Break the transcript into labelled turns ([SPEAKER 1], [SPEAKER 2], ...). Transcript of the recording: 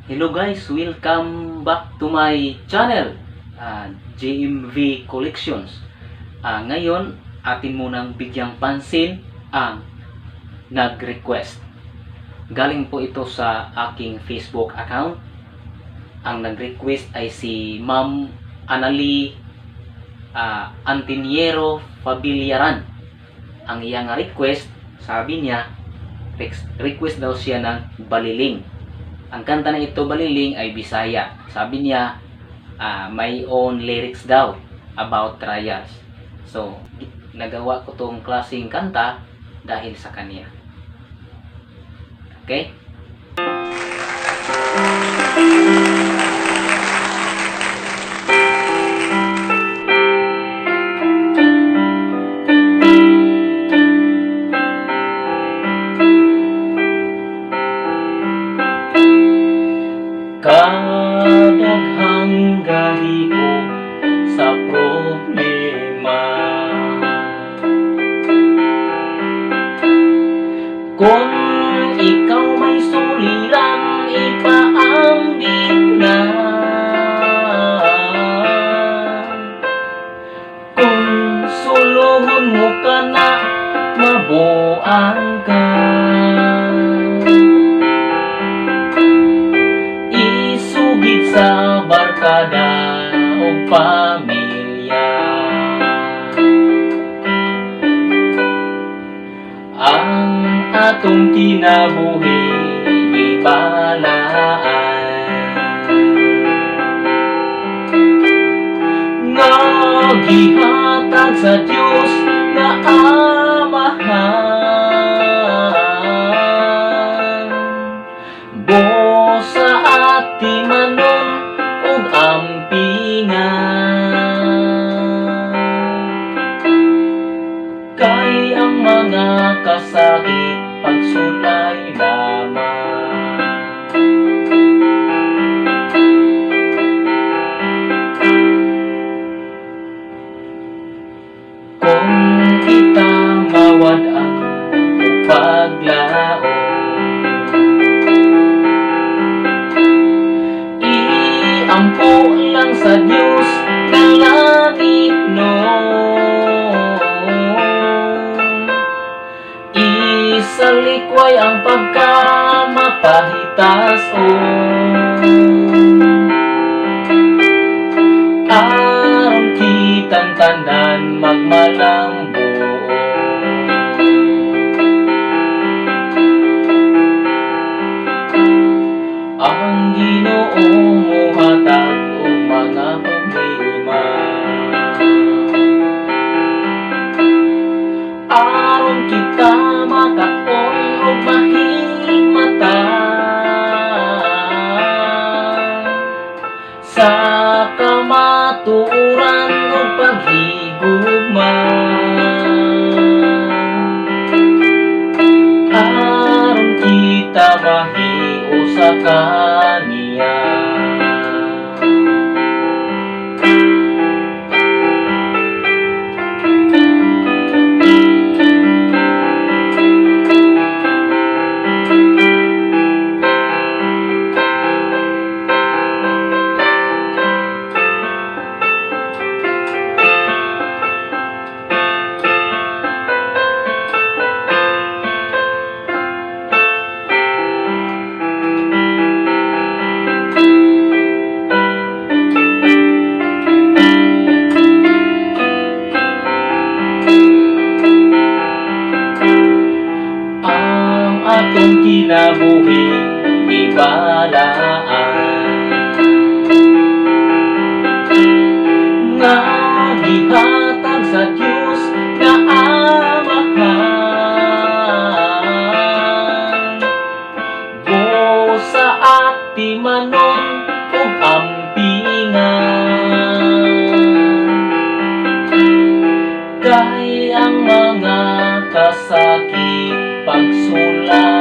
[SPEAKER 1] Hello guys, welcome back to my channel, JMV Collections. Ngayon, atin munang bigyang pansin ang nag-request. Galing po ito sa aking Facebook account. Ang nag-request ay si Ma'am Anali Antiniero Fabillaran. Ang iyang request, sabi niya, request daw siya ng Baliling. Ang kanta na ito, Baliling, ay Bisaya. Sabi niya, may own lyrics daw about trials. So, nagawa ko tong klaseng kanta dahil sa kanya. Okay? Kadaghang gahi ko sa problema, kung ikaw may suliran, ipaambit na. Kung suluhon mo ka na, mabuang ka. Sa barkada o pamilya, ang atong kinabuhi ibalaan, nga gihatag sa Diyos na Amahan. Sa ati manon ug ampingan, kay ang mga kasakit pagsulay lamang. Kung kita mawad-an o paglaon, ampo lang sa Diyos na langit noon. Isalikway ang pagkamapahitason, aron kitang tanan magmalambo. Ang Ginoo muhatag og mga problema, aron kita makakon og mahimata sa kamatuoran ug paghigugma, aron kita mahiusa sa kaniya. Atong kinabuhi ibalaan, nga gihatag sa Diyos na Amahan. Sa ati manon ug ampingan, kay ang mga kasakit pagsulay